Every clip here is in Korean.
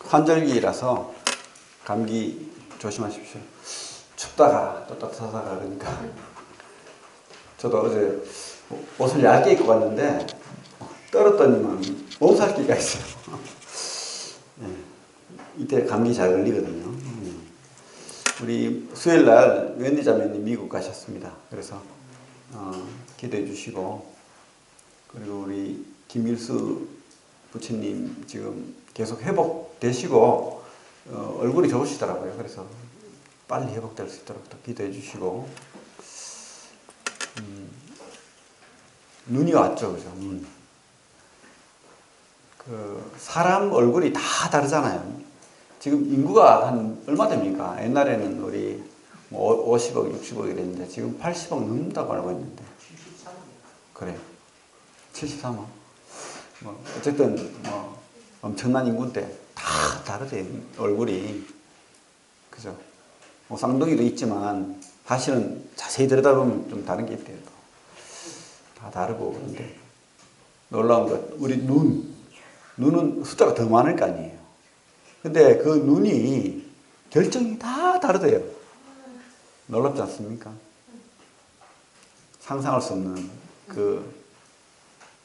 환절기라서 감기 조심하십시오. 춥다가 또 따뜻하다가 그러니까. 저도 어제 옷을 얇게 입고 갔는데 떨었더니만 몸살기가 있어요. 네. 이때 감기 잘 걸리거든요. 우리 수요일 날 웬디 자매님 미국 가셨습니다. 그래서 기도해 주시고, 그리고 우리 김일수 부처님 지금 계속 회복되시고 얼굴이 좋으시더라고요. 그래서 빨리 회복될 수 있도록 또 기도해 주시고, 눈이 왔죠, 그죠? 눈. 그 사람 얼굴이 다 다르잖아요. 지금 인구가 한 얼마 됩니까? 옛날에는 우리 뭐 50억, 60억 이랬는데 지금 80억 넘는다고 알고 있는데. 73억. 그래요. 73억. 뭐 어쨌든 뭐 엄청난 인구인데 다 다르대요, 얼굴이. 그죠? 뭐 쌍둥이도 있지만 사실은 자세히 들여다보면 좀 다른 게 있대요. 다 다르고. 그런데 놀라운 것, 우리 눈은 숫자가 더 많을 거 아니에요. 근데 그 눈이 결정이 다 다르대요. 놀랍지 않습니까? 상상할 수 없는 그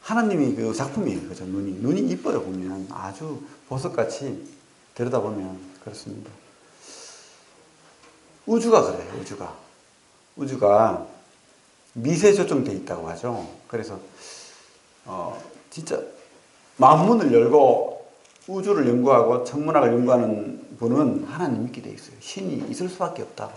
하나님이 그 작품이에요. 그죠? 눈이 이뻐요. 보면 아주 보석같이 들여다보면 그렇습니다. 우주가 그래요. 우주가 미세 조정되어 있다고 하죠. 그래서 진짜 만문을 열고 우주를 연구하고 천문학을 연구하는 분은 하나님 믿게 돼 있어요. 신이 있을 수밖에 없다.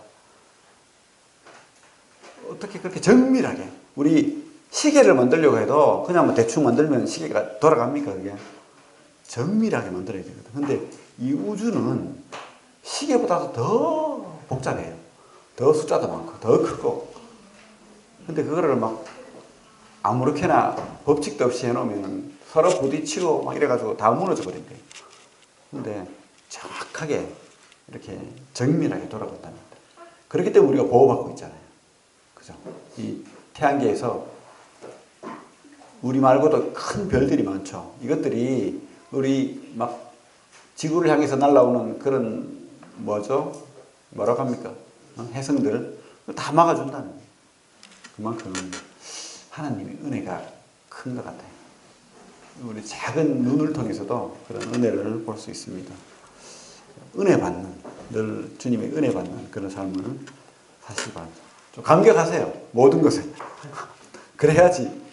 어떻게 그렇게 정밀하게, 우리 시계를 만들려고 해도 그냥 뭐 대충 만들면 시계가 돌아갑니까? 그게 정밀하게 만들어야 되거든. 근데 이 우주는 시계보다도 더 복잡해요. 더 숫자도 많고 더 크고. 근데 그거를 막 아무렇게나 법칙도 없이 해놓으면 서로 부딪히고 막 이래가지고 다 무너져 버린대요. 근데 정확하게 이렇게 정밀하게 돌아간답니다. 그렇기 때문에 우리가 보호받고 있잖아요. 그죠? 이 태양계에서 우리 말고도 큰 별들이 많죠. 이것들이 우리 막 지구를 향해서 날아오는 그런 뭐라고 합니까? 해성들 다 막아준다는 거예요. 그만큼 하나님의 은혜가 큰 것 같아요. 우리 작은 눈을 통해서도 그런 은혜를 볼 수 있습니다. 은혜 받는, 늘 주님의 은혜 받는 그런 삶을 사시기 바랍니다. 좀 감격하세요. 모든 것에. 그래야지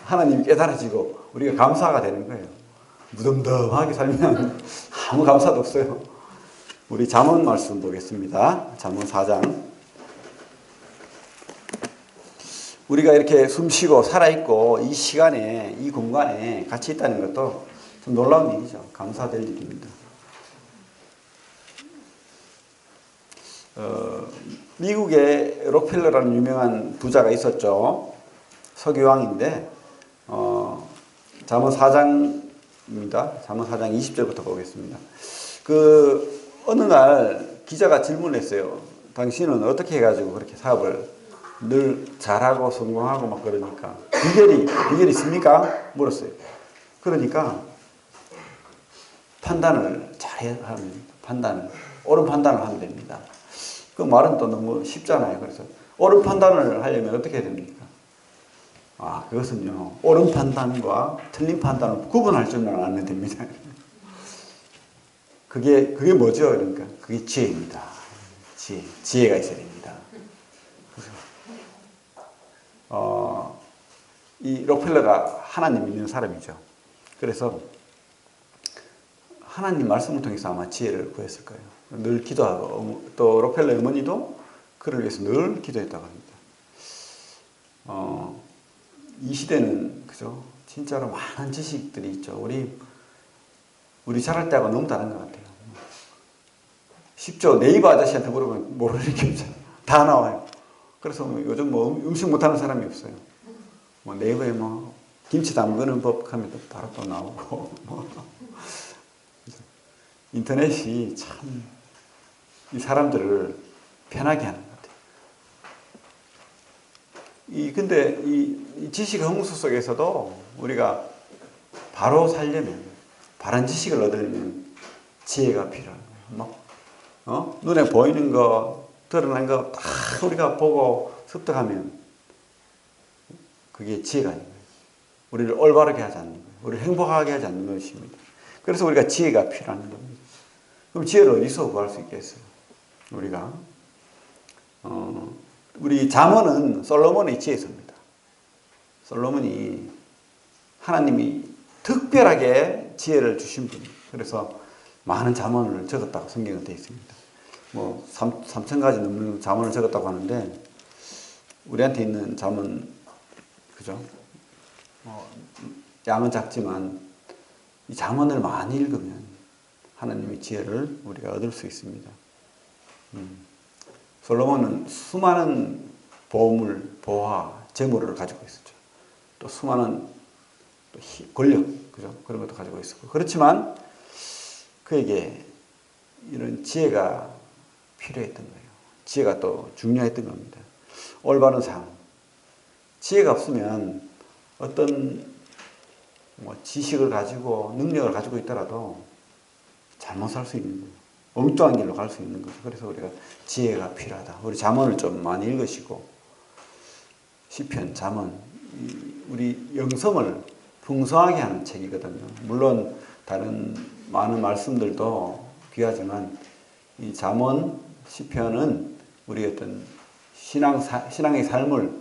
하나님이 깨달아지고 우리가 감사가 되는 거예요. 무덤덤하게 살면 아무 감사도 없어요. 우리 잠언 말씀 보겠습니다. 잠언 4장. 우리가 이렇게 숨쉬고 살아있고 이 시간에, 이 공간에 같이 있다는 것도 좀 놀라운 일이죠. 감사될 일입니다. 미국에 록펠러라는 유명한 부자가 있었죠. 석유왕인데 잠언 4장입니다. 잠언 4장 20절부터 보겠습니다. 어느 날 기자가 질문을 했어요. 당신은 어떻게 해가지고 그렇게 사업을 늘 잘하고 성공하고 막 그러니까 비결이 있습니까? 물었어요. 그러니까 판단을 잘 하면 옳은 판단을 하면 됩니다. 그 말은 또 너무 쉽잖아요. 그래서 옳은 판단을 하려면 어떻게 해야 됩니까? 그것은요, 옳은 판단과 틀린 판단을 구분할 줄 알면 됩니다. 그게 뭐죠? 그러니까 그게 지혜입니다. 지혜가 있어야 됩니다. 이 록펠러가 하나님 믿는 사람이죠. 그래서 하나님 말씀을 통해서 아마 지혜를 구했을 거예요. 늘 기도하고, 또 록펠러 어머니도 그를 위해서 늘 기도했다고 합니다. 이 시대는 그죠? 진짜로 많은 지식들이 있죠. 우리 자랄 때하고 너무 다른 것 같아요. 쉽죠. 네이버 아저씨한테 물어보면 모르는 게 없잖아요. 다 나와요. 그래서 요즘 음식 못하는 사람이 없어요. 네이버에 김치 담그는 법 하면 바로 또 나오고. 인터넷이 참 이 사람들을 편하게 하는 것 같아요. 근데 이 지식 홍수 속에서도 우리가 바로 살려면, 바른 지식을 얻으려면 지혜가 필요한 거예요. 눈에 보이는 거, 드러난 거 다 우리가 보고 습득하면 그게 지혜가 아닌 거예요. 우리를 올바르게 하지 않는 거예요. 우리를 행복하게 하지 않는 것입니다. 그래서 우리가 지혜가 필요한 겁니다. 그럼 지혜를 어디서 구할 수 있겠어요? 우리가 우리 잠언은 솔로몬의 지혜서입니다. 솔로몬이 하나님이 특별하게 지혜를 주신 분이에요. 그래서 많은 잠언을 적었다고 성경에 되어 있습니다. 3,000가지 넘는 잠언을 적었다고 하는데 우리한테 있는 잠언 그죠? 양은 작지만 이 잠언을 많이 읽으면 하나님의 지혜를 우리가 얻을 수 있습니다. 솔로몬은 수많은 보물, 보화, 재물을 가지고 있었죠. 또 수많은 권력, 그죠? 그런 것도 가지고 있었고. 그렇지만 그에게 이런 지혜가 필요했던 거예요. 지혜가 또 중요했던 겁니다. 올바른 삶. 지혜가 없으면 어떤 지식을 가지고 능력을 가지고 있더라도 잘못 살 수 있는 거예요. 엉뚱한 길로 갈 수 있는 거죠. 그래서 우리가 지혜가 필요하다. 우리 잠언을 좀 많이 읽으시고 시편, 잠언, 우리 영성을 풍성하게 하는 책이거든요. 물론 다른 많은 말씀들도 귀하지만 이 잠언, 시편은 우리 어떤 신앙의 삶을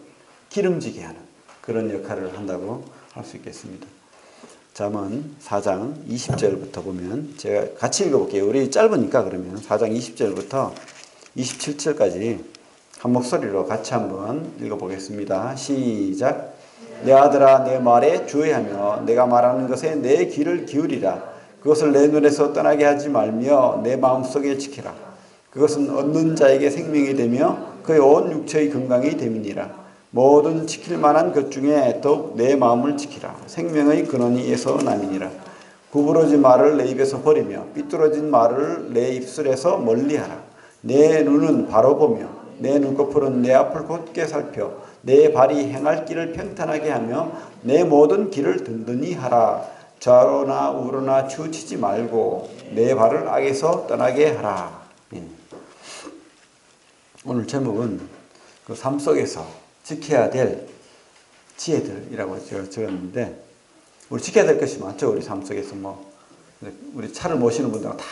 기름지게 하는 그런 역할을 한다고 할 수 있겠습니다. 잠언 4장 20절부터 보면 제가 같이 읽어볼게요. 우리 짧으니까 그러면 4장 20절부터 27절까지 한 목소리로 같이 한번 읽어보겠습니다. 시작. 내 아들아 내 말에 주의하며 내가 말하는 것에 내 귀를 기울이라. 그것을 내 눈에서 떠나게 하지 말며 내 마음속에 지키라. 그것은 얻는 자에게 생명이 되며 그의 온 육체의 건강이 됨이니라. 모든 지킬 만한 것 중에 더욱 내 마음을 지키라. 생명의 근원이에서 남이니라. 구부러진 말을 내 입에서 버리며 삐뚤어진 말을 내 입술에서 멀리하라. 내 눈은 바로 보며 내 눈꺼풀은 내 앞을 곧게 살펴 내 발이 행할 길을 평탄하게 하며 내 모든 길을 든든히 하라. 좌로나 우로나 치우치지 말고 내 발을 악에서 떠나게 하라. 오늘 제목은 그 삶 속에서 지켜야 될 지혜들이라고 적었는데 우리 지켜야 될 것이 많죠. 우리 삶 속에서 우리 차를 모시는 분들은 다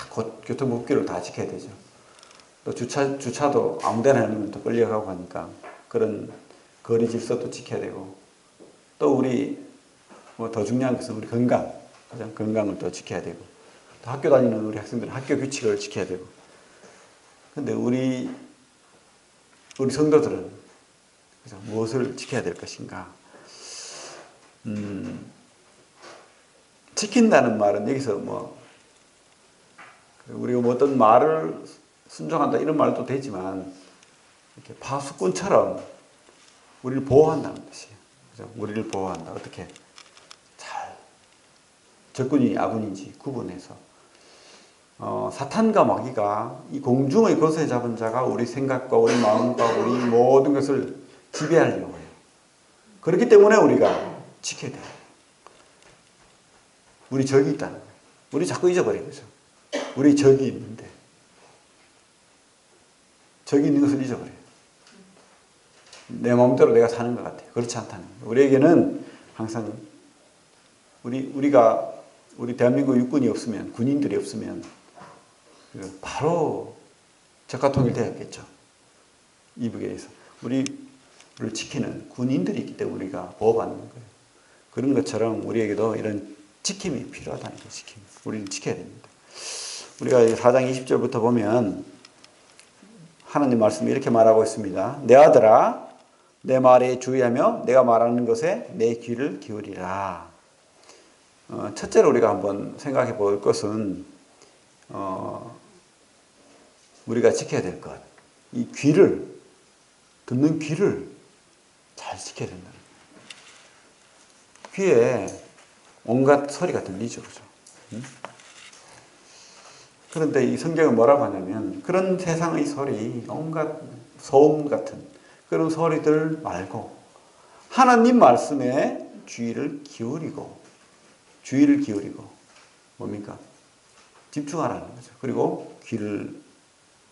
교통법규를 다 지켜야 되죠. 또 주차도 아무데나 해놓으면 또 끌려가고 하니까 그런 거리 질서도 지켜야 되고 또 우리 더 중요한 것은 우리 건강을 또 지켜야 되고 또 학교 다니는 우리 학생들은 학교 규칙을 지켜야 되고 근데 우리 성도들은 그래서 무엇을 지켜야 될 것인가? 지킨다는 말은 여기서 우리가 어떤 말을 순종한다 이런 말도 되지만 이렇게 파수꾼처럼 우리를 보호한다는 뜻이에요. 그죠? 우리를 보호한다. 어떻게 잘 적군이 아군인지 구분해서 사탄과 마귀가 이 공중의 거세 잡은 자가 우리 생각과 우리 마음과 우리 모든 것을 지배하려고 해요. 그렇기 때문에 우리가 지켜야 돼요. 우리 적이 있다는 거예요. 우리 자꾸 잊어버린 거죠. 우리 적이 있는데 적이 있는 것을 잊어버려요. 내 마음대로 내가 사는 것 같아요. 그렇지 않다는 거예요. 우리에게는 항상 우리 대한민국 육군이 없으면 군인들이 없으면 바로 적화통일되었겠죠. 이북에서 우리를 지키는 군인들이 있기 때문에 우리가 보호받는 거예요. 그런 것처럼 우리에게도 이런 지킴이 필요하다는 거예요. 우리는 지켜야 됩니다. 우리가 4장 20절부터 보면 하나님 말씀이 이렇게 말하고 있습니다. 내 아들아 내 말에 주의하며 내가 말하는 것에 내 귀를 기울이라. 첫째로 우리가 한번 생각해 볼 것은 우리가 지켜야 될 것. 이 듣는 귀를 잘 지켜야 된다. 귀에 온갖 소리가 들리죠. 그죠? 그런데 이 성경은 뭐라고 하냐면 그런 세상의 소리, 온갖 소음 같은 그런 소리들 말고 하나님 말씀에 주의를 기울이고 뭡니까? 집중하라는 거죠. 그리고 귀를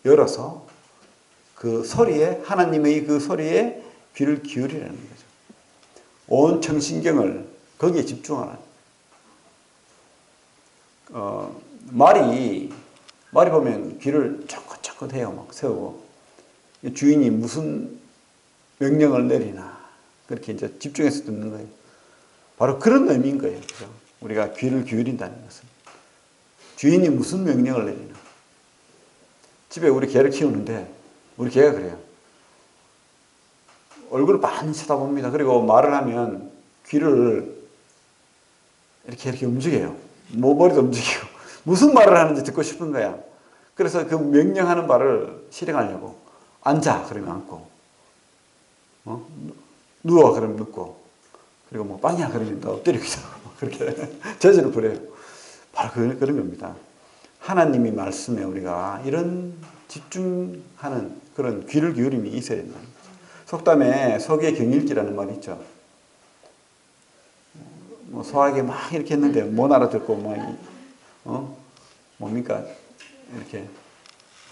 열어서 그 소리에, 하나님의 그 소리에 귀를 기울이라는 거죠. 온 청신경을 거기에 집중하라. 말이 보면 귀를 쫑긋쫑긋 해요. 막 세우고. 주인이 무슨 명령을 내리나. 그렇게 이제 집중해서 듣는 거예요. 바로 그런 의미인 거예요. 그죠? 우리가 귀를 기울인다는 것은. 주인이 무슨 명령을 내리나. 집에 우리 개를 키우는데, 우리 개가 그래요. 얼굴을 많이 쳐다봅니다. 그리고 말을 하면 귀를 이렇게 움직여요. 머리도 움직이고. 무슨 말을 하는지 듣고 싶은 거야. 그래서 그 명령하는 말을 실행하려고. 앉아, 그러면 앉고. 누워, 그러면 눕고. 그리고 뭐 빵이야, 그러면 또 엎드리기도 하고. 그렇게 저절로 부려요. 바로 그런 겁니다. 하나님이 말씀에 우리가 이런 집중하는 그런 귀를 기울임이 있어야 된다. 속담에 소기의 경일기라는 말이 있죠. 뭐 소화기 막 이렇게 했는데 못 알아듣고 뭡니까 이렇게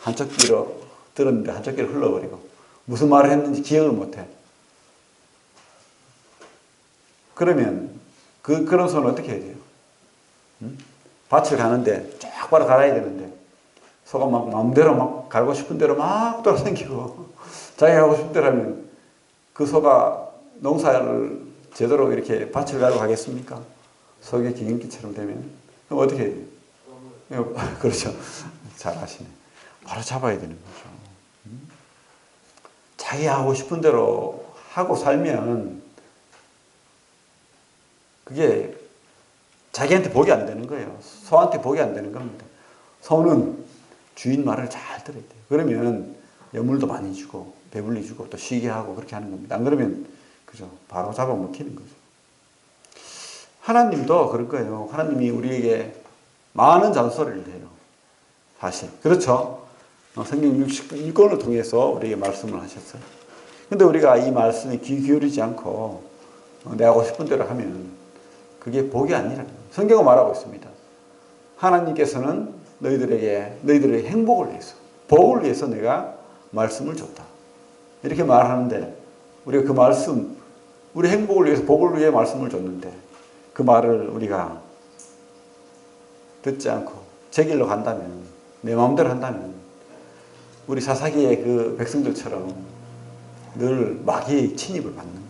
한쪽 귀로 들었는데 한쪽 귀로 흘러버리고 무슨 말을 했는지 기억을 못해. 그러면 그런 손은 어떻게 해야 돼요? 밭을 가는데 쫙 바로 갈아야 되는데 소가 막 마음대로 막 갈고 싶은 대로 막 돌아다니고 자기가 하고 싶은 대로 하면 그 소가 농사를 제대로 이렇게 밭을 가고 가겠습니까? 소의 기름기처럼 되면 그럼 어떻게 해야 돼요? 그렇죠. 잘 아시네. 바로 잡아야 되는 거죠. 자기가 하고 싶은 대로 하고 살면 그게 자기한테 복이 안 되는 거예요. 소한테 복이 안 되는 겁니다. 소는 주인 말을 잘 들어야 돼요. 그러면 여물도 많이 주고 배불리 주고 또 쉬게 하고 그렇게 하는 겁니다. 안 그러면 그죠? 바로 잡아먹히는 거죠. 하나님도 그럴 거예요. 하나님이 우리에게 많은 잔소리를 해요. 사실. 그렇죠? 성경 66권을 통해서 우리에게 말씀을 하셨어요. 근데 우리가 이 말씀에 귀 기울이지 않고 내 하고 싶은 대로 하면 그게 복이 아니라는 거예요. 성경은 말하고 있습니다. 하나님께서는 너희들의 행복을 위해서, 복을 위해서 내가 말씀을 줬다. 이렇게 말하는데 우리가 그 말씀, 우리 행복을 위해서 복을 위해 말씀을 줬는데 그 말을 우리가 듣지 않고 제 길로 간다면, 내 마음대로 한다면 우리 사사기의 그 백성들처럼 늘 마귀의 침입을 받는 거예요.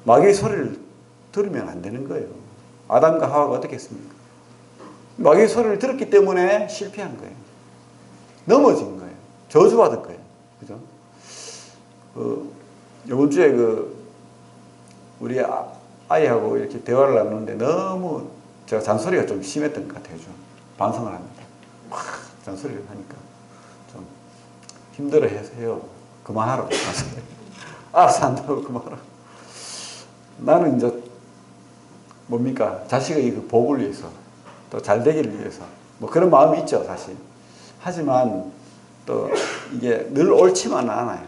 마귀의 소리를 들으면 안 되는 거예요. 아담과 하와가 어떻게 했습니까? 마귀의 소리를 들었기 때문에 실패한 거예요. 넘어진 거예요. 저주받은 거예요. 그죠? 이번 주에 우리 아이하고 이렇게 대화를 나누는데 너무 제가 잔소리가 좀 심했던 것 같아요. 좀 반성을 합니다. 막 잔소리를 하니까 좀 힘들어 해요. 그만하라고. 알아서 한다고 그만하라고. 나는 이제 뭡니까? 자식의 그 복을 위해서 또 잘 되기를 위해서 뭐 그런 마음이 있죠, 사실. 하지만 또 이게 늘 옳지만은 않아요.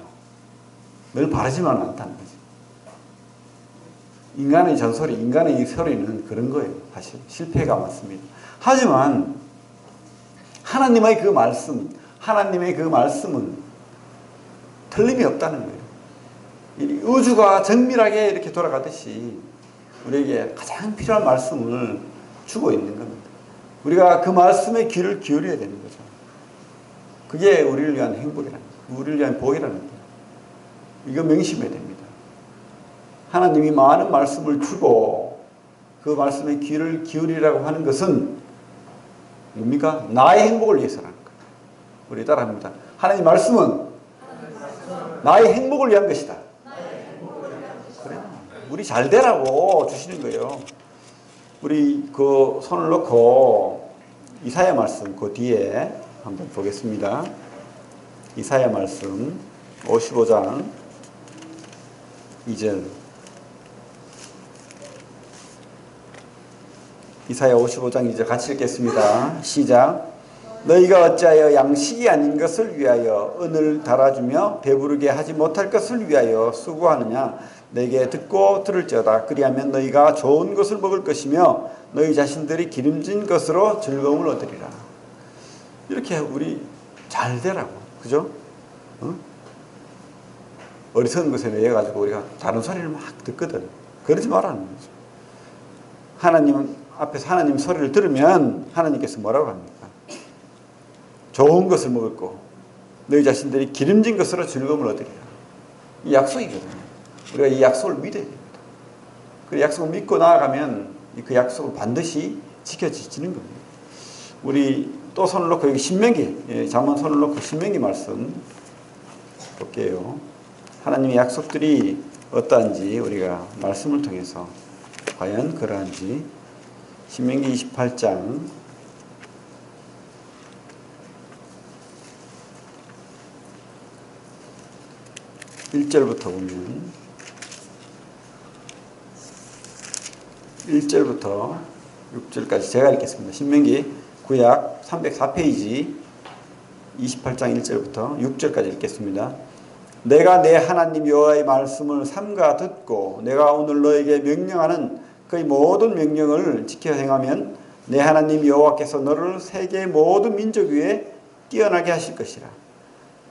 늘 바르지만은 않다는 거지. 인간의 잔소리, 인간의 이 소리는 그런 거예요. 사실 실패가 많습니다. 하지만 하나님의 그 말씀은 틀림이 없다는 거예요. 우주가 정밀하게 이렇게 돌아가듯이 우리에게 가장 필요한 말씀을 주고 있는 겁니다. 우리가 그 말씀에 귀를 기울여야 되는 거죠. 그게 우리를 위한 행복이라는 거예요. 우리를 위한 복이라는 거예요. 이거 명심해야 됩니다. 하나님이 많은 말씀을 주고 그 말씀에 귀를 기울이라고 하는 것은 뭡니까? 나의 행복을 위해서라는 거예요. 우리 따라합니다. 하나님 말씀은 나의 행복을 위한 것이다. 그래. 우리 잘 되라고 주시는 거예요. 우리 그 손을 놓고 이사야 말씀 그 뒤에 한번 보겠습니다. 이사야 말씀 55장 2절. 이사야 55장 2절 같이 읽겠습니다. 시작. 너희가 어찌하여 양식이 아닌 것을 위하여 은을 달아주며 배부르게 하지 못할 것을 위하여 수고하느냐. 내게 듣고 들을지어다. 그리하면 너희가 좋은 것을 먹을 것이며 너희 자신들이 기름진 것으로 즐거움을 얻으리라. 이렇게 우리 잘 되라고. 그죠? 어? 어리석은 것에 의해 가지고 우리가 다른 소리를 막 듣거든. 그러지 말라는 거죠. 하나님 앞에서 하나님 소리를 들으면 하나님께서 뭐라고 합니까? 좋은 것을 먹을 거, 너희 자신들이 기름진 것으로 즐거움을 얻으리라. 이 약속이거든요. 우리가 이 약속을 믿어야 됩니다. 그 약속을 믿고 나아가면 그 약속은 반드시 지켜지는 겁니다. 우리 또 손을 놓고 여기 신명기, 잠언 손을 놓고 신명기 말씀 볼게요. 하나님의 약속들이 어떠한지 우리가 말씀을 통해서 과연 그러한지. 신명기 28장 1절부터 보면 1절부터 6절까지 제가 읽겠습니다. 신명기 구약 304페이지 28장 1절부터 6절까지 읽겠습니다. 내가 내 하나님 여호와의 말씀을 삼가 듣고 내가 오늘 너에게 명령하는 그의 모든 명령을 지켜 행하면 내 하나님 여호와께서 너를 세계 모든 민족 위에 뛰어나게 하실 것이라.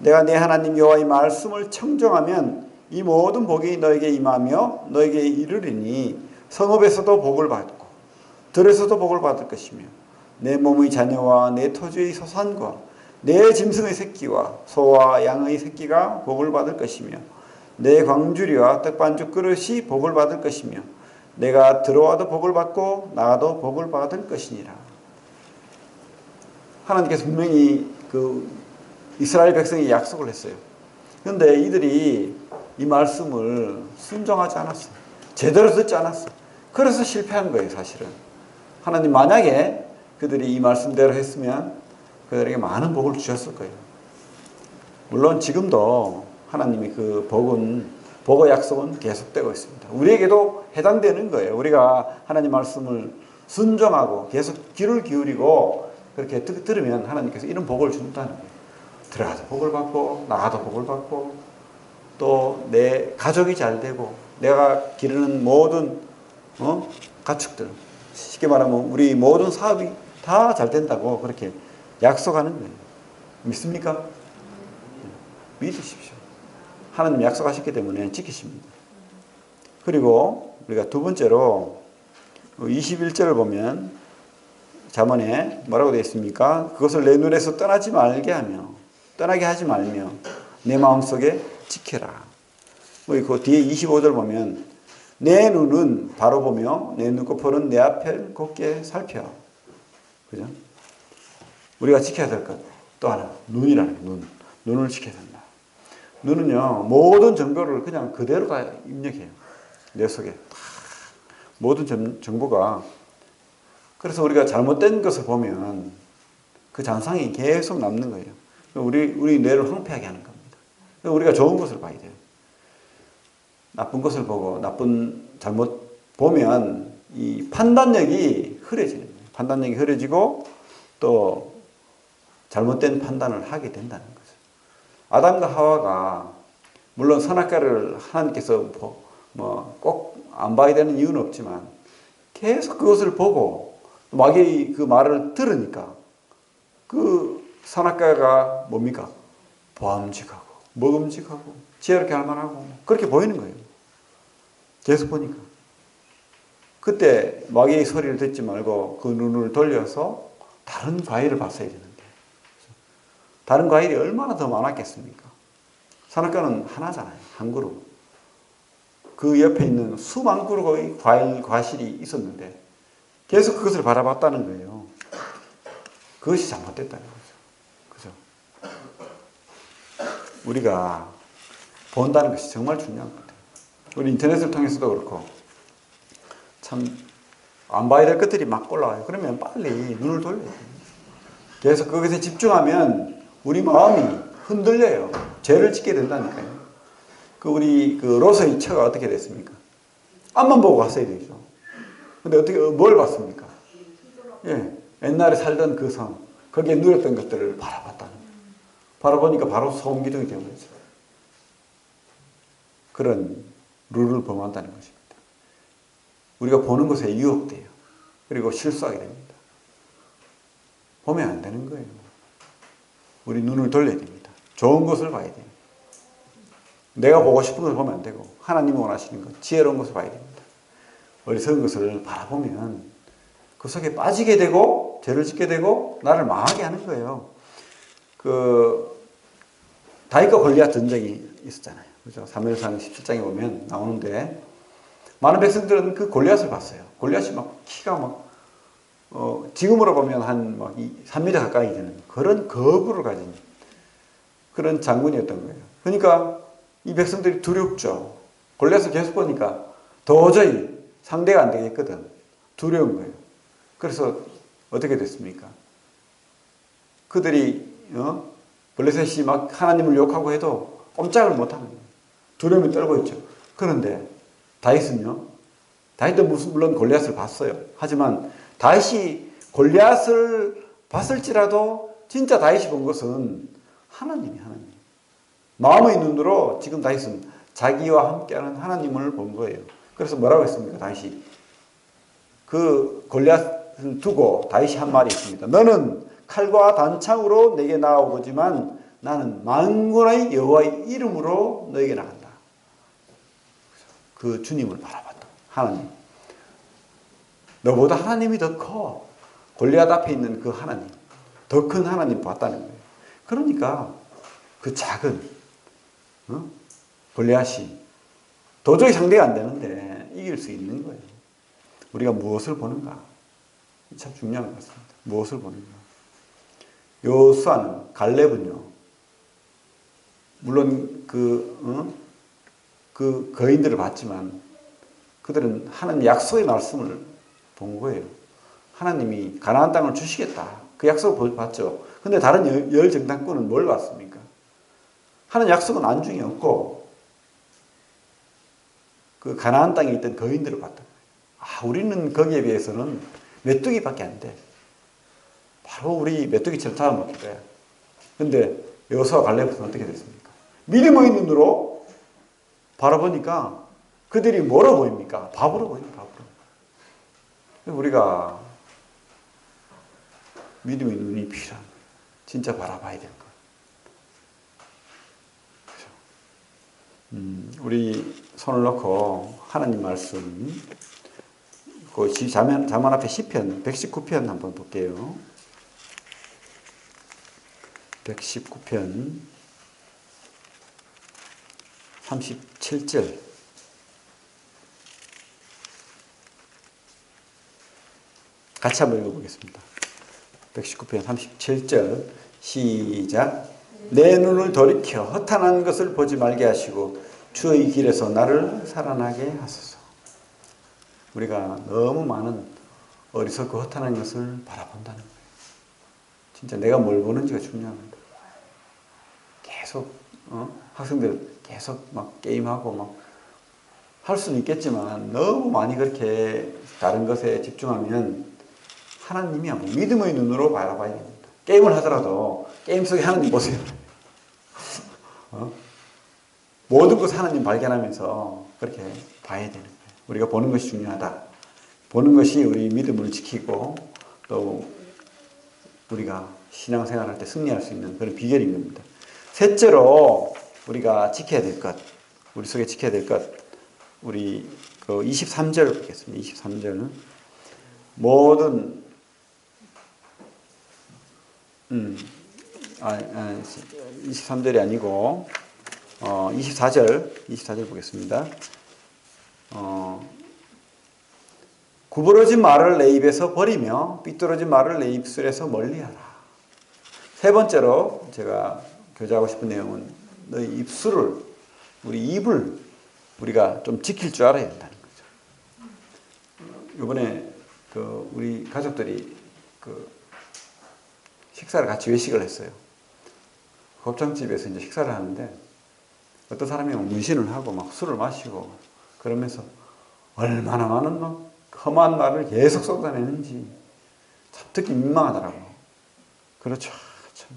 내가 내 하나님 여호와의 말씀을 청정하면 이 모든 복이 너에게 임하며 너에게 이르리니 성읍에서도 복을 받고 들에서도 복을 받을 것이며 내 몸의 자녀와 내 토지의 소산과 내 짐승의 새끼와 소와 양의 새끼가 복을 받을 것이며 내 광주리와 떡반죽 그릇이 복을 받을 것이며 내가 들어와도 복을 받고 나가도 복을 받을 것이니라. 하나님께서 분명히 그 이스라엘 백성이 약속을 했어요. 그런데 이들이 이 말씀을 순종하지 않았어요. 제대로 듣지 않았어요. 그래서 실패한 거예요, 사실은. 하나님 만약에 그들이 이 말씀대로 했으면 그들에게 많은 복을 주셨을 거예요. 물론 지금도 하나님의 그 복의 약속은 계속되고 있습니다. 우리에게도 해당되는 거예요. 우리가 하나님 말씀을 순종하고 계속 귀를 기울이고 그렇게 들으면 하나님께서 이런 복을 준다는 거예요. 들어가서 복을 받고 나가도 복을 받고 또 내 가족이 잘 되고 내가 기르는 모든 가축들, 쉽게 말하면 우리 모든 사업이 다 잘 된다고 그렇게 약속하는 거예요. 믿습니까? 믿으십시오. 하나님 약속하셨기 때문에 지키십니다. 그리고 우리가 두 번째로 21절을 보면 잠언에 뭐라고 되어 있습니까? 그것을 내 눈에서 떠나게 하지 말며 내 마음속에 지켜라. 그 뒤에 25절 보면 내 눈은 바로 보며 내 눈꺼풀은 내 앞을 곱게 살펴. 그죠? 우리가 지켜야 될 것 또 하나 눈이라는 눈. 눈을 지켜야 된다. 눈은요 모든 정보를 그냥 그대로 다 입력해요. 내 속에 모든 정보가. 그래서 우리가 잘못된 것을 보면 그 잔상이 계속 남는 거예요. 우리 뇌를 황폐하게 하는 겁니다. 우리가 좋은 것을 봐야 돼요. 나쁜 것을 보고 잘못 보면 이 판단력이 흐려지는 거예요. 판단력이 흐려지고 또 잘못된 판단을 하게 된다는 거죠. 아담과 하와가 물론 선악과를 하나님께서 꼭 안 봐야 되는 이유는 없지만 계속 그것을 보고 마귀의 그 말을 들으니까 그 선악과가 뭡니까? 보암직하고 먹음직하고 지혜롭게 할 만하고 그렇게 보이는 거예요. 계속 보니까. 그때 마귀의 소리를 듣지 말고 그 눈을 돌려서 다른 과일을 봤어야 되는데 다른 과일이 얼마나 더 많았겠습니까? 선악과는 하나잖아요. 한 그루. 그 옆에 있는 수만 그루의 과실이 있었는데 계속 그것을 바라봤다는 거예요. 그것이 잘못됐다는 거죠. 그죠? 우리가 본다는 것이 정말 중요한 것 같아요. 우리 인터넷을 통해서도 그렇고 참 안 봐야 될 것들이 막 올라와요. 그러면 빨리 눈을 돌려야 돼요. 계속 그것에 집중하면 우리 마음이 흔들려요. 죄를 짓게 된다니까요. 우리 롯의 처가 어떻게 됐습니까? 앞만 보고 갔어야 되죠. 근데 뭘 봤습니까? 예, 옛날에 살던 그 성, 거기에 누렸던 것들을 바라봤다는 거예요. 바라보니까 바로 소음기둥이 되어버렸죠. 그런 룰을 범한다는 것입니다. 우리가 보는 것에 유혹돼요. 그리고 실수하게 됩니다. 보면 안 되는 거예요. 우리 눈을 돌려야 됩니다. 좋은 것을 봐야 돼요. 내가 보고 싶은 것을 보면 안 되고 하나님이 원하시는 것, 지혜로운 것을 봐야 됩니다. 어리석은 것을 바라보면 그 속에 빠지게 되고 죄를 짓게 되고 나를 망하게 하는 거예요. 다윗과 골리앗 전쟁이 있었잖아요. 그죠? 사무엘상 17장에 보면 나오는데 많은 백성들은 그 골리앗을 봤어요. 골리앗이 막 키가 막 지금으로 보면 한 막 3m 가까이 되는 그런 거구를 가진 그런 장군이었던 거예요. 그러니까 이 백성들이 두렵죠. 골리앗을 계속 보니까 도저히 상대가 안 되겠거든. 두려운 거예요. 그래서 어떻게 됐습니까? 그들이 블레셋이 막 하나님을 욕하고 해도 꼼짝을 못하는 거예요. 두려움이 떨고 있죠. 그런데 다윗은요. 다윗도 물론 골리앗을 봤어요. 하지만 다윗이 골리앗을 봤을지라도 진짜 다윗이 본 것은 하나님. 마음의 눈으로 지금 다윗은 자기와 함께하는 하나님을 본 거예요. 그래서 뭐라고 했습니까? 다윗이 그 골리앗을 두고 다윗이 한 말이 있습니다. 너는 칼과 단창으로 내게 나아오지만 나는 만군의 여호와의 이름으로 너에게 나간다. 그 주님을 바라봤다. 하나님. 너보다 하나님이 더 커. 골리앗 앞에 있는 그 하나님. 더 큰 하나님 봤다는 거예요. 그러니까 그 작은 골리앗이 도저히 상대가 안 되는데 이길 수 있는 거예요. 우리가 무엇을 보는가? 참 중요한 것 같습니다. 무엇을 보는가? 여호수아는 갈렙은요. 물론 그 거인들을 봤지만 그들은 하나님 약속의 말씀을 본 거예요. 하나님이 가나안 땅을 주시겠다. 그 약속을 봤죠. 근데 다른 열 정탐꾼은 뭘 봤습니까? 하는 약속은 안중에 없고 그 가나안 땅에 있던 거인들을 봤다. 우리는 거기에 비해서는 메뚜기밖에 안 돼. 바로 우리 메뚜기처럼 잡아먹을 거야. 근데 여호수아 갈렙은 어떻게 됐습니까? 믿음의 눈으로 바라보니까 그들이 뭐로 보입니까? 바보로 보입니다. 바보로. 우리가 믿음의 눈이 필요한 거예요. 진짜 바라봐야 될 거예요. 우리 손을 놓고 하나님 말씀 그 자만 앞에 시편 119편 한번 볼게요. 119편 37절 같이 한번 읽어보겠습니다. 119편 37절 시작. 내 눈을 돌이켜 허탄한 것을 보지 말게 하시고 주의 길에서 나를 살아나게 하소서. 우리가 너무 많은 어리석고 허탄한 것을 바라본다는 거예요. 진짜 내가 뭘 보는지가 중요합니다. 계속 학생들 계속 막 게임하고 막 할 수는 있겠지만 너무 많이 그렇게 다른 것에 집중하면 하나님이 아마 믿음의 눈으로 바라봐야 됩니다. 게임을 하더라도 게임 속에 하나님 보세요. 모든 것을 하나님 발견하면서 그렇게 봐야 되는 거예요. 우리가 보는 것이 중요하다. 보는 것이 우리 믿음을 지키고 또 우리가 신앙생활할 때 승리할 수 있는 그런 비결인 겁니다. 셋째로 우리가 지켜야 될 것, 우리 속에 지켜야 될 것, 우리 그 23절 보겠습니다. 23절은 모든 23절이 아니고 24절 보겠습니다. 구부러진 말을 내 입에서 버리며 삐뚤어진 말을 내 입술에서 멀리하라. 세 번째로 제가 교제하고 싶은 내용은 너희 입술을, 우리 입을 우리가 좀 지킬 줄 알아야 된다는 거죠. 이번에 우리 가족들이 식사를 같이 외식을 했어요. 곱창집에서 이제 식사를 하는데 어떤 사람이 문신을 하고 막 술을 마시고 그러면서 얼마나 많은 막 험한 말을 계속 쏟아내는지 참 듣기 민망하더라고. 그렇죠. 참.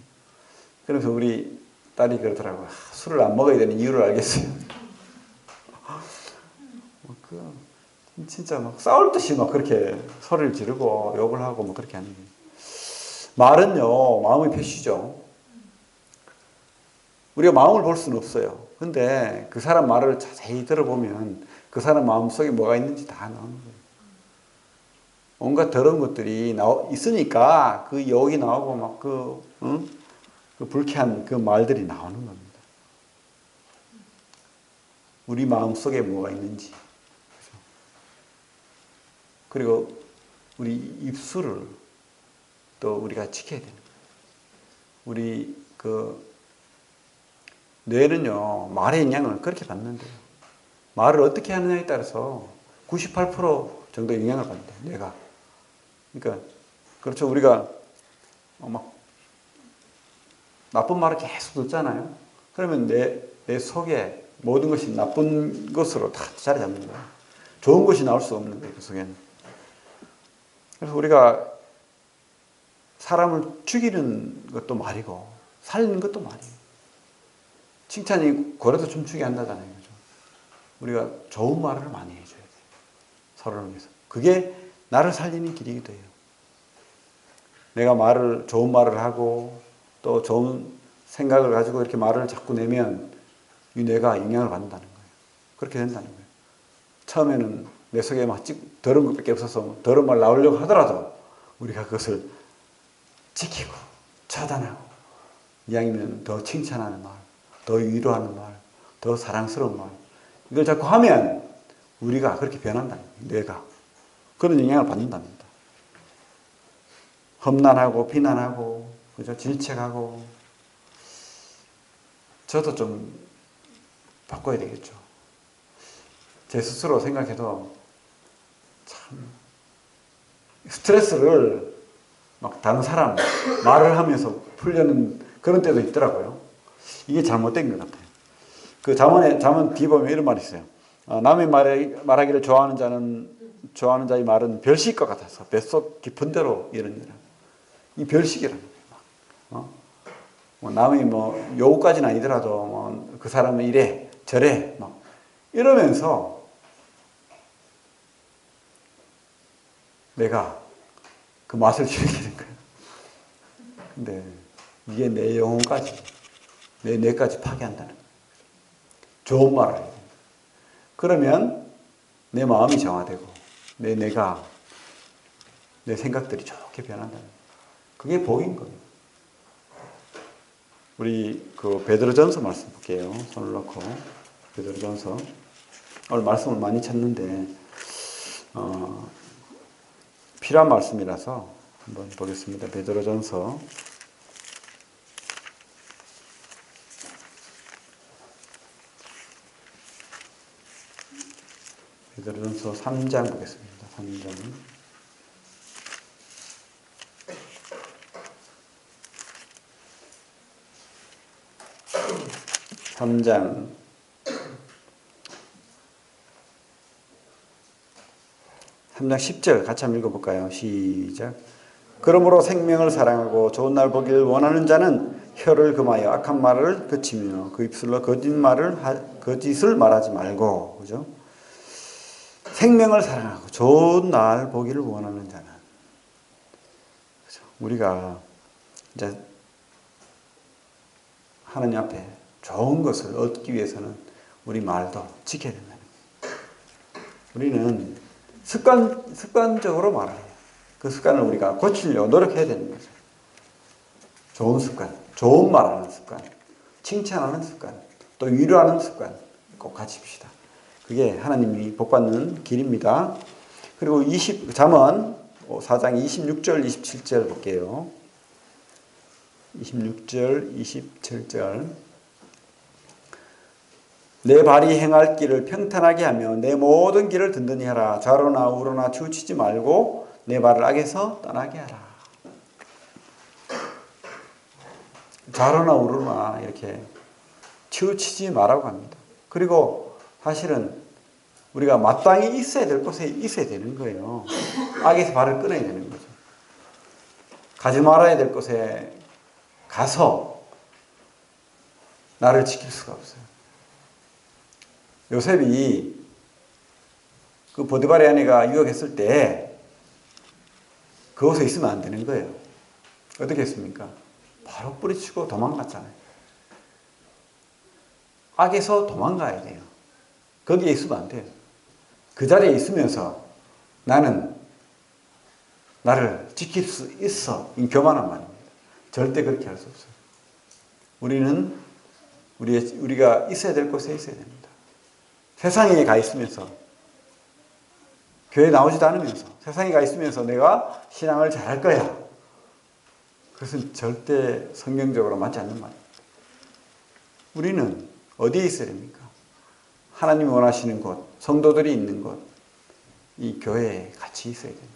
그래서 우리 딸이 그러더라고요. 술을 안 먹어야 되는 이유를 알겠어요. 진짜 막 싸울 듯이 막 그렇게 소리를 지르고 욕을 하고 뭐 그렇게 하는 거예요. 말은요, 마음의 표시죠. 우리가 마음을 볼 수는 없어요. 근데 그 사람 말을 자세히 들어보면 그 사람 마음 속에 뭐가 있는지 다 나오는 거예요. 온갖 더러운 것들이 있으니까 그 욕이 나오고 막 그 불쾌한 그 말들이 나오는 겁니다. 우리 마음 속에 뭐가 있는지. 그리고 우리 입술을 또 우리가 지켜야 되는 거예요. 우리 뇌는요, 말의 영향을 그렇게 받는데요. 말을 어떻게 하느냐에 따라서 98% 정도 영향을 받는다, 뇌가. 그러니까, 그렇죠. 우리가 막 나쁜 말을 계속 듣잖아요. 그러면 내 속에 모든 것이 나쁜 것으로 다 자리 잡는 거예요. 좋은 것이 나올 수 없는 거예요, 그 속에는. 그래서 우리가 사람을 죽이는 것도 말이고, 살리는 것도 말이에요. 칭찬이 고래도 춤추게 한다잖아요. 그죠? 우리가 좋은 말을 많이 해줘야 돼요. 서로를 위해서. 그게 나를 살리는 길이기도 해요. 내가 좋은 말을 하고, 또 좋은 생각을 가지고 이렇게 말을 자꾸 내면 이 뇌가 영향을 받는다는 거예요. 그렇게 된다는 거예요. 처음에는 내 속에 막 더러운 것밖에 없어서 더러운 말 나오려고 하더라도 우리가 그것을 지키고 차단하고, 이왕이면 더 칭찬하는 말, 더 위로하는 말, 더 사랑스러운 말, 이걸 자꾸 하면 우리가 그렇게 변한다는 거예요. 뇌가. 그런 영향을 받는답니다. 험난하고 비난하고, 그죠? 질책하고. 저도 좀 바꿔야 되겠죠. 제 스스로 생각해도 참 스트레스를 막 다른 사람 말을 하면서 풀려는 그런 때도 있더라고요. 이게 잘못된 것 같아요. 그 잠언 뒤에 보면 이런 말이 있어요. 남의 말하기를 좋아하는 자의 말은 별식과 같아서 뱃속 깊은 데로 이르니라. 이 별식이라는 거예요. 뭐 남이 뭐 요구까지는 아니더라도 뭐 그 사람은 이래 저래 막 이러면서 내가 그 맛을 즐기게 된 거예요. 근데 이게 내 영혼까지, 내 뇌까지 파괴한다는 거예요. 좋은 말을 해야 돼요. 그러면 내 마음이 정화되고 내 뇌가, 내 생각들이 좋게 변한다는 거예요. 그게 복인 거예요. 우리 그 베드로전서 말씀 볼게요. 손을 놓고 베드로전서. 오늘 말씀을 많이 찾는데 필요한 말씀이라서 한번 보겠습니다. 베드로전서 3장 보겠습니다. 3장. 3장 10절 같이 한번 읽어볼까요? 시작. 그러므로 생명을 사랑하고 좋은 날 보기를 원하는 자는 혀를 금하여 악한 말을 그치며 그 입술로 거짓을 말하지 말고, 그죠? 생명을 사랑하고 좋은 날 보기를 원하는 자는, 그죠? 우리가 이제 하나님 앞에 좋은 것을 얻기 위해서는 우리 말도 지켜야 된다는 거예요. 우리는 습관적으로 말해요. 그 습관을 우리가 고치려고 노력해야 되는 거죠. 좋은 습관, 좋은 말하는 습관, 칭찬하는 습관, 또 위로하는 습관 꼭 가집시다. 그게 하나님이 복받는 길입니다. 그리고 잠언 4장 26절, 27절 볼게요. 26절, 27절. 내 발이 행할 길을 평탄하게 하며 내 모든 길을 든든히 하라. 좌로나 우로나 치우치지 말고 내 발을 악에서 떠나게 하라. 좌로나 우로나 이렇게 치우치지 말라고 합니다. 그리고 사실은 우리가 마땅히 있어야 될 곳에 있어야 되는 거예요. 악에서 발을 끊어야 되는 거죠. 가지 말아야 될 곳에 가서 나를 지킬 수가 없어요. 요셉이 그 보디발의 아내가 유혹했을 때 그곳에 있으면 안 되는 거예요. 어떻게 했습니까? 바로 뿌리치고 도망갔잖아요. 악에서 도망가야 돼요. 거기에 있으면 안 돼요. 그 자리에 있으면서 나는 나를 지킬 수 있어. 이 교만한 말입니다. 절대 그렇게 할 수 없어요. 우리는 우리가 있어야 될 곳에 있어야 됩니다. 세상에 가 있으면서, 교회 나오지도 않으면서, 세상에 가 있으면서 내가 신앙을 잘할 거야. 그것은 절대 성경적으로 맞지 않는 말입니다. 우리는 어디에 있어야 됩니까? 하나님이 원하시는 곳, 성도들이 있는 곳, 이 교회에 같이 있어야 됩니다.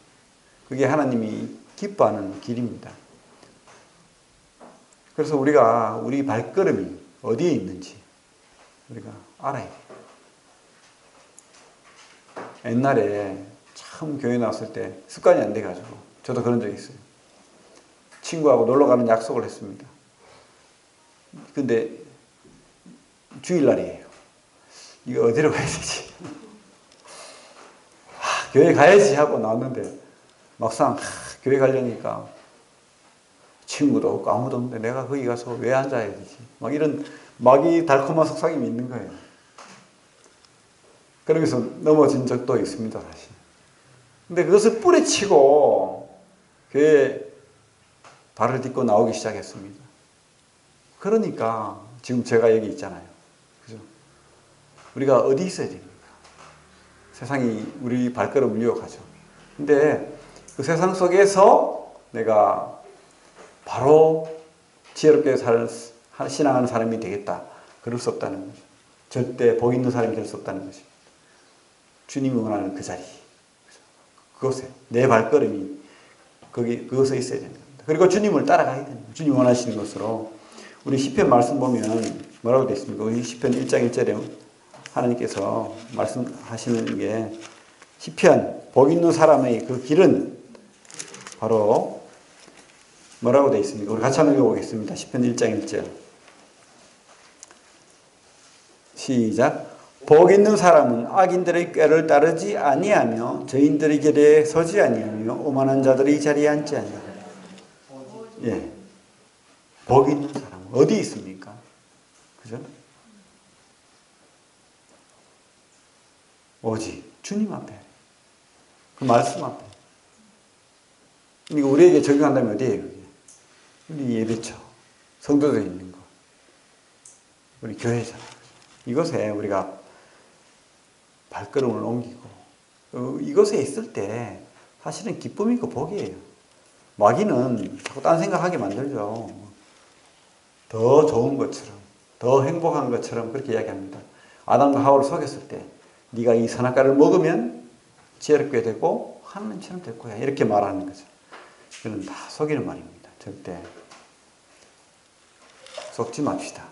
그게 하나님이 기뻐하는 길입니다. 그래서 우리 발걸음이 어디에 있는지 우리가 알아야 돼요. 옛날에 참 교회 나왔을 때 습관이 안 돼가지고 저도 그런 적이 있어요. 친구하고 놀러 가는 약속을 했습니다. 근데 주일날이에요. 이거 어디로 가야 되지? 교회 가야지 하고 나왔는데 막상 교회 가려니까 친구도 없고 아무도 없는데 내가 거기 가서 왜 앉아야 되지? 막 이런 막이 달콤한 속삭임이 있는 거예요. 그러면서 넘어진 적도 있습니다, 사실. 근데 그것을 뿌리치고 교회에 발을 딛고 나오기 시작했습니다. 그러니까 지금 제가 여기 있잖아요. 그죠? 우리가 어디 있어야 됩니까? 세상이 우리 발걸음을 유혹하죠. 근데 그 세상 속에서 내가 바로 지혜롭게 신앙하는 사람이 되겠다. 그럴 수 없다는 거죠. 절대 복 있는 사람이 될 수 없다는 것입니다. 주님이 원하는 그 자리. 그곳에 내 발걸음이 그곳에 있어야 됩니다. 그리고 주님을 따라가야 됩니다. 주님 원하시는 것으로. 우리 시편 말씀 보면 뭐라고 되어 있습니까? 우리 시편 1장 1절에 하나님께서 말씀하시는 게 시편 복 있는 사람의 그 길은 바로 뭐라고 되어 있습니까? 우리 같이 한번 읽어보겠습니다. 시편 1장 1절 시작. 복 있는 사람은 악인들의 꾀를 따르지 아니하며 저인들의 길에 서지 아니하며 오만한 자들의 자리에 앉지 아니하며. 예, 복 있는 사람 어디 있습니까? 그죠? 오직 주님 앞에, 그 말씀 앞에. 이거 우리에게 적용한다면 어디예요? 우리 예배처, 성도들이 있는 것, 우리 교회잖아요. 이것에 우리가 발걸음을 옮기고 이것에 있을 때 사실은 기쁨이고 복이에요. 마귀는 자꾸 딴 생각하게 만들죠. 더 좋은 것처럼, 더 행복한 것처럼 그렇게 이야기합니다. 아담과 하와를 속였을 때 네가 이 선악과를 먹으면 지혜롭게 되고 하나님처럼 될 거야. 이렇게 말하는 거죠. 이건 다 속이는 말입니다. 절대 속지 맙시다.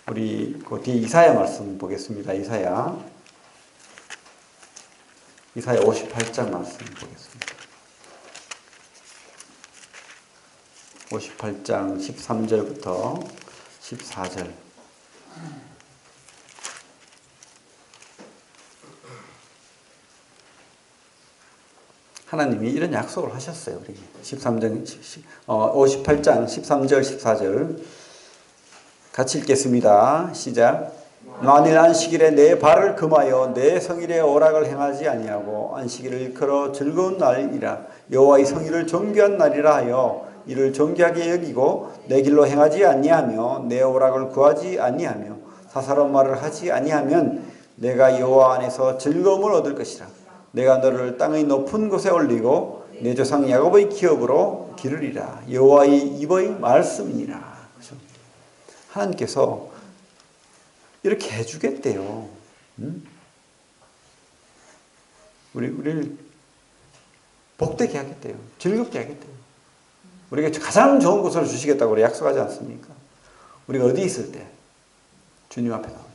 우리 그 뒤에 이사야 말씀 보겠습니다. 이사야 58장 말씀 보겠습니다. 58장 13절부터 14절. 하나님이 이런 약속을 하셨어요. 우리 58장 13절 14절 같이 읽겠습니다. 시작. 만일 안식일에 내 발을 금하여 내 성일에 오락을 행하지 아니하고 안식일을 일컬어 즐거운 날이라 여호와의 성일을 존귀한 날이라 하여 이를 존귀하게 여기고 내 길로 행하지 아니하며 내 오락을 구하지 아니하며 사사로운 말을 하지 아니하면 내가 여호와 안에서 즐거움을 얻을 것이라. 내가 너를 땅의 높은 곳에 올리고 내 조상 야곱의 기업으로 기르리라. 여호와의 입의 말씀이니라. 그렇죠? 하나님께서 이렇게 해주겠대요. 우리를 복되게 하겠대요. 즐겁게 하겠대요. 우리가 가장 좋은 곳을 주시겠다고 우리 약속하지 않습니까? 우리가 어디 있을 때? 주님 앞에 나올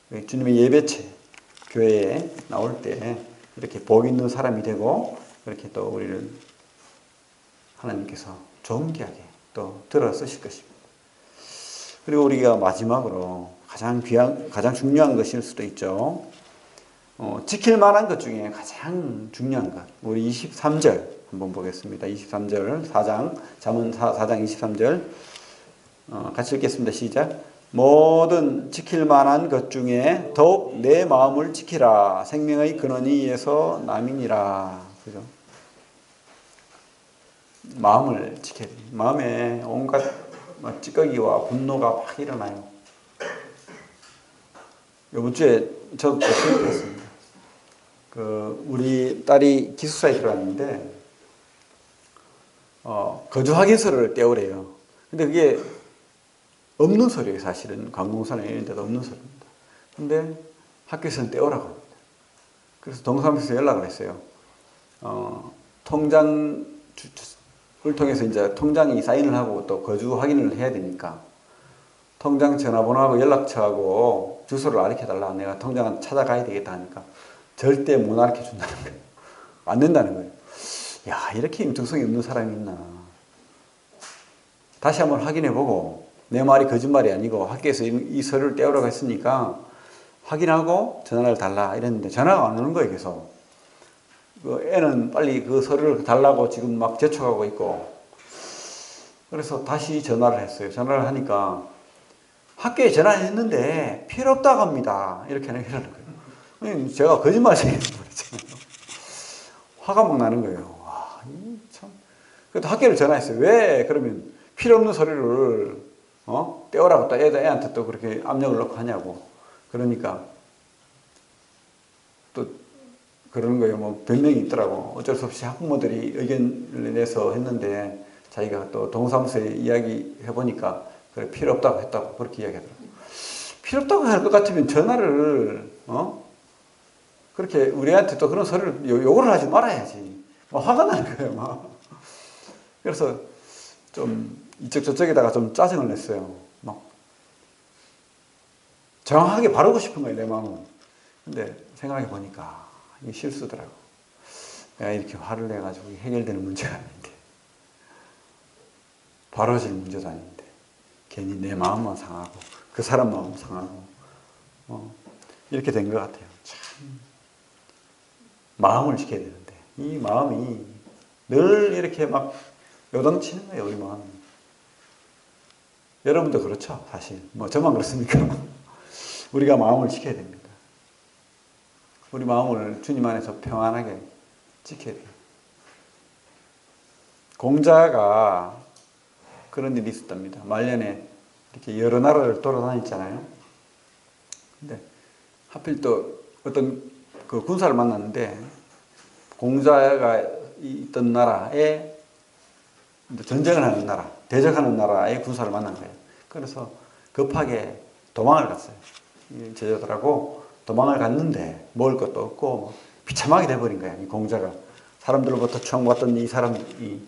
때. 주님의 예배체, 교회에 나올 때 이렇게 복 있는 사람이 되고 이렇게 또 우리를 하나님께서 존귀하게 또 들어 쓰실 것입니다. 그리고 우리가 마지막으로 가장 중요한 것일 수도 있죠. 지킬 만한 것 중에 가장 중요한 것. 우리 23절 한번 보겠습니다. 23절 4장 잠언 4장 23절 같이 읽겠습니다. 시작. 모든 지킬 만한 것 중에 더욱 내 마음을 지키라. 생명의 근원이 이에서 남이니라. 그죠? 마음을 지켜야 돼요. 마음에 온갖 찌꺼기와 분노가 막 일어나요. 이번 주에 저도 또 생각했습니다. 우리 딸이 기숙사에 들어갔는데 거주 확인서를 떼오래요. 근데 그게 없는 서류예요. 사실은 관공서나 이런 데도 없는 서류입니다. 근데 학교에서는 떼오라고 합니다. 그래서 동사무소에서 연락을 했어요. 통장을 통해서 이제 통장이 사인을 하고 또 거주 확인을 해야 되니까 통장 전화번호하고 연락처하고 주소를 알려달라. 내가 통장을 찾아가야 되겠다 하니까 절대 못 알려 준다는 거예요. 안 된다는 거예요. 야, 이렇게 융통성이 없는 사람이 있나. 다시 한번 확인해보고 내 말이 거짓말이 아니고 학교에서 이 서류를 떼오라고 했으니까 확인하고 전화를 달라 이랬는데 전화가 안 오는 거예요. 계속. 애는 빨리 그 서류를 달라고 지금 막 재촉하고 있고. 그래서 다시 전화를 했어요. 전화를 하니까 학교에 전화했는데 필요 없다고 합니다. 이렇게 하는 거예요. 제가 거짓말 생각했잖아요. 화가 막 나는 거예요. 와, 참. 그래도 학교를 전화했어요. 왜 그러면 필요 없는 서류를 떼오라고 또 애한테 또 그렇게 압력을 넣고 하냐고. 그러니까 또 그러는 거예요. 뭐 변명이 있더라고. 어쩔 수 없이 학부모들이 의견을 내서 했는데 자기가 또 동사무소에 이야기해 보니까 그래 필요 없다고 했다고 그렇게 이야기하더라고. 필요 없다고 할 것 같으면 전화를 그렇게 우리한테 또 그런 소리를 요구를 하지 말아야지. 막 화가 나는 거예요. 막. 그래서 좀 이쪽 저쪽에다가 좀 짜증을 냈어요. 막 정확하게 바르고 싶은 거예요. 내 마음은. 근데 생각해 보니까 이게 실수더라고. 내가 이렇게 화를 내가지고 해결되는 문제가 아닌데 바로질 문제도 아닌데 괜히 내 마음만 상하고 그 사람 마음 상하고 이렇게 된 것 같아요. 참 마음을 지켜야 되는데 이 마음이 늘 이렇게 막 요동치는 거예요. 우리 마음이. 여러분도 그렇죠. 사실 뭐 저만 그렇습니까? 우리가 마음을 지켜야 됩니다. 우리 마음을 주님 안에서 평안하게 지켜야 돼요. 공자가 그런 일이 있었답니다. 말년에 이렇게 여러 나라를 돌아다녔잖아요. 근데 하필 또 어떤 그 군사를 만났는데 공자가 있던 나라에 전쟁을 하는 나라, 대적하는 나라의 군사를 만난 거예요. 그래서 급하게 도망을 갔어요. 제자들하고 도망을 갔는데 먹을 것도 없고 비참하게 돼버린 거예요. 이 공자가. 사람들로부터 추앙받던 이 사람이.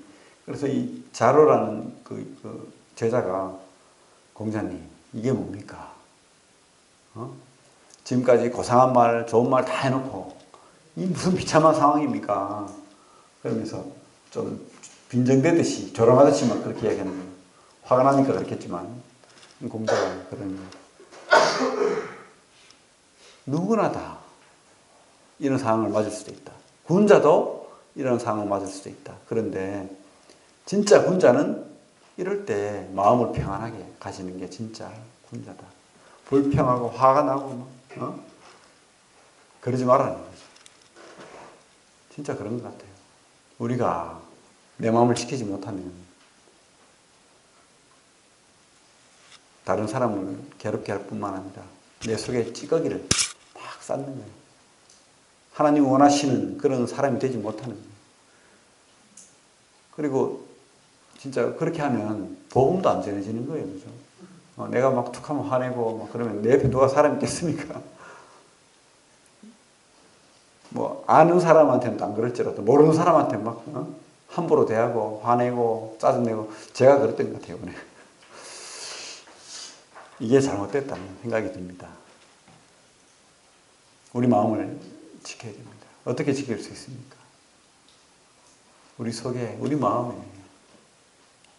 그래서 이 자로라는 그 제자가 공자님 이게 뭡니까? 지금까지 고상한 말, 좋은 말 다 해놓고 이 무슨 비참한 상황입니까? 그러면서 좀 빈정대듯이 조롱하듯이 막 그렇게 이야기하는 거예요. 화가 나니까 그렇겠지만 공자가 그런 누구나 다 이런 상황을 맞을 수도 있다. 군자도 이런 상황을 맞을 수도 있다. 그런데 진짜 군자는 이럴 때 마음을 평안하게 가지는 게 진짜 군자다. 불평하고 화가 나고 그러지 말라는 거죠. 진짜 그런 것 같아요. 우리가 내 마음을 지키지 못하면 다른 사람을 괴롭게 할 뿐만 아니라 내 속에 찌꺼기를 막 쌓는 거예요. 하나님 원하시는 그런 사람이 되지 못하는 거예요. 그리고 진짜 그렇게 하면 복음도 안 전해지는 거예요. 그죠? 내가 막 툭하면 화내고 막 그러면 내 옆에 누가 사람이 있겠습니까? 뭐 아는 사람한테는 안 그럴지라도 모르는 사람한테 막 함부로 대하고 화내고 짜증내고 제가 그랬던 것 같아요. 이번에. 이게 잘못됐다는 생각이 듭니다. 우리 마음을 지켜야 됩니다. 어떻게 지킬 수 있습니까? 우리 속에, 우리 마음에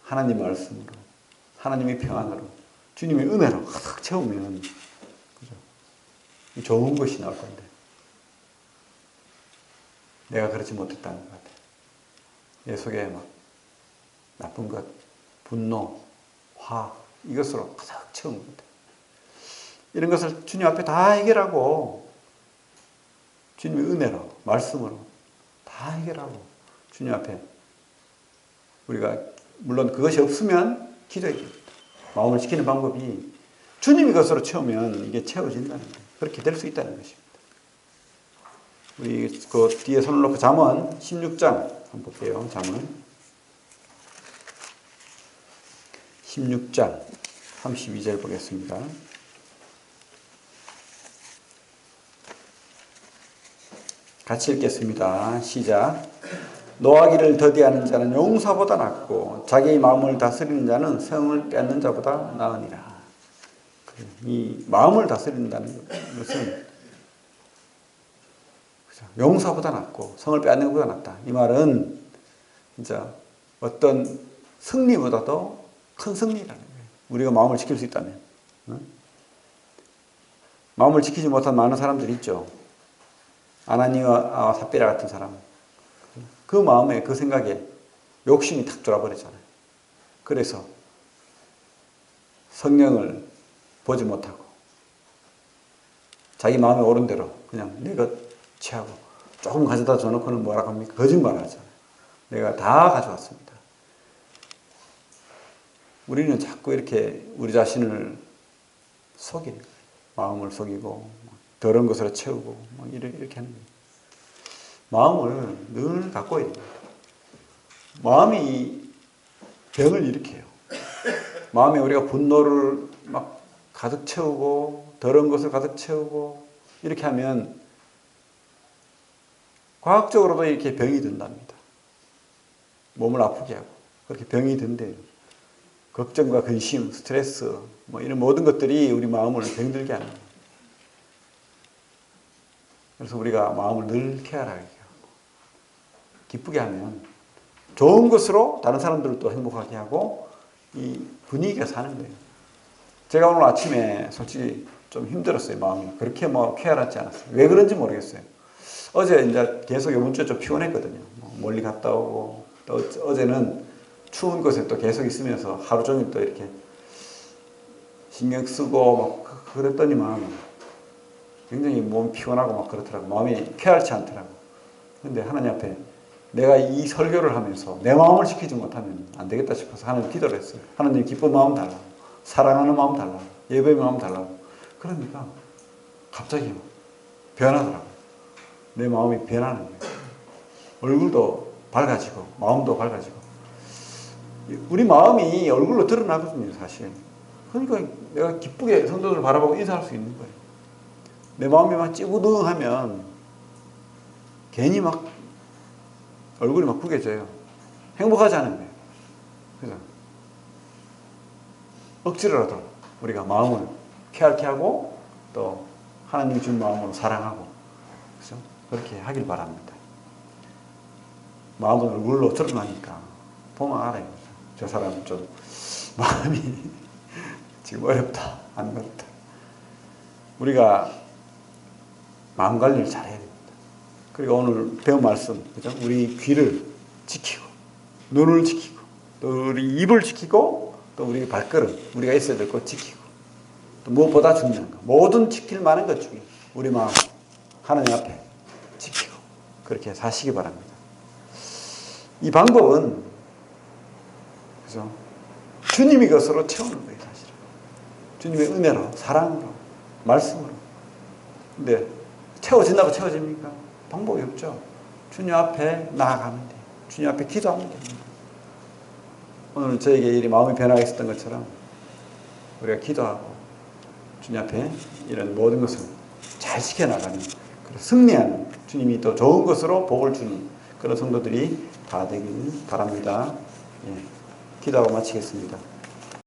하나님 말씀으로, 하나님의 평안으로, 주님의 은혜로 가득 채우면 그죠? 좋은 것이 나올 건데 내가 그렇지 못했다는 것 같아요. 내 속에 막 나쁜 것, 분노, 화 이것으로 가득 채운 것 같아요. 이런 것을 주님 앞에 다 해결하고 주님의 은혜로 말씀으로 다 해결하고 주님 앞에 우리가 물론 그것이 없으면 기도해야 됩니다. 마음을 지키는 방법이 주님이 것으로 채우면 이게 채워진다는 거예요. 그렇게 될 수 있다는 것입니다. 우리 그 뒤에 손을 놓고 잠언 16장 한번 볼게요. 잠언 16장 32절 보겠습니다. 같이 읽겠습니다. 시작. 노하기를 더디하는 자는 용사보다 낫고 자기의 마음을 다스리는 자는 성을 뺏는 자보다 나으니라. 이 마음을 다스린다는 것은 용사보다 낫고 성을 빼앗는 것보다 낫다. 이 말은 진짜 어떤 승리보다도 큰 승리라는 거예요. 우리가 마음을 지킬 수 있다면. 마음을 지키지 못한 많은 사람들이 있죠. 아나니와 삽비라 같은 사람. 그 마음에 그 생각에 욕심이 탁 돌아버리잖아요. 그래서 성령을 보지 못하고 자기 마음에 오른 대로 그냥 내 것 취하고 조금 가져다 줘놓고는 뭐라고 합니까? 거짓말을 하잖아요. 내가 다 가져왔습니다. 우리는 자꾸 이렇게 우리 자신을 속이는 거예요. 마음을 속이고 더러운 것으로 채우고 이렇게 하는 거예요. 마음을 늘 갖고 있는 거예요. 마음이 병을 일으켜요. 마음에 우리가 분노를 막 가득 채우고 더러운 것을 가득 채우고 이렇게 하면 과학적으로도 이렇게 병이 든답니다. 몸을 아프게 하고 그렇게 병이 든대요. 걱정과 근심, 스트레스 이런 모든 것들이 우리 마음을 병들게 하는 거예요. 그래서 우리가 마음을 늘 쾌활하게 하고 기쁘게 하면 좋은 것으로 다른 사람들을 또 행복하게 하고 이 분위기가 사는 거예요. 제가 오늘 아침에 솔직히 좀 힘들었어요. 마음이 그렇게 쾌활하지 않았어요. 왜 그런지 모르겠어요. 어제 이제 계속 이번 주에 좀 피곤했거든요. 멀리 갔다 오고 또 어제는 추운 곳에 또 계속 있으면서 하루 종일 또 이렇게 신경 쓰고 막 그랬더니만 굉장히 몸이 피곤하고 막 그렇더라고. 마음이 쾌활치 않더라고. 근데 하나님 앞에 내가 이 설교를 하면서 내 마음을 지키지 못하면 안 되겠다 싶어서 하나님 기도를 했어요. 하나님 기쁜 마음 달라고. 사랑하는 마음 달라고. 예배의 마음 달라고. 그러니까 갑자기 변하더라고. 내 마음이 변하는 거예요. 얼굴도 밝아지고 마음도 밝아지고. 우리 마음이 얼굴로 드러나거든요, 사실. 그러니까 내가 기쁘게 성도들을 바라보고 인사할 수 있는 거예요. 내 마음이 막 찌부둥하면 괜히 막 얼굴이 막 구겨져요. 행복하지 않은 거예요. 그래서 억지로라도 우리가 마음을 쾌활케 하고 또 하나님이 준 마음으로 사랑하고 그렇죠? 그렇게 하길 바랍니다. 마음은 얼굴로 드러나니까 보면 알아요. 저 사람 좀 마음이 지금 어렵다, 안 어렵다. 우리가 마음 관리를 잘해야 됩니다. 그리고 오늘 배운 말씀, 그죠? 우리 귀를 지키고, 눈을 지키고, 또 우리 입을 지키고, 또 우리 발걸음, 우리가 있어야 될 것 지키고, 또 무엇보다 중요한 거, 모든 지킬 만한 것 중에 우리 마음 하나님 앞에 지키고 그렇게 사시기 바랍니다. 이 방법은 그죠? 주님이 것으로 채우는 거예요, 사실은. 주님의 은혜로, 사랑으로, 말씀으로. 근데 채워진다고 채워집니까? 방법이 없죠. 주님 앞에 나아가면 돼요. 주님 앞에 기도하면 됩니다. 오늘 저에게 이 마음이 변화가 있었던 것처럼 우리가 기도하고 주님 앞에 이런 모든 것을 잘 지켜나가는 승리하는 주님이 또 좋은 것으로 복을 주는 그런 성도들이 다 되길 바랍니다. 예, 기도하고 마치겠습니다.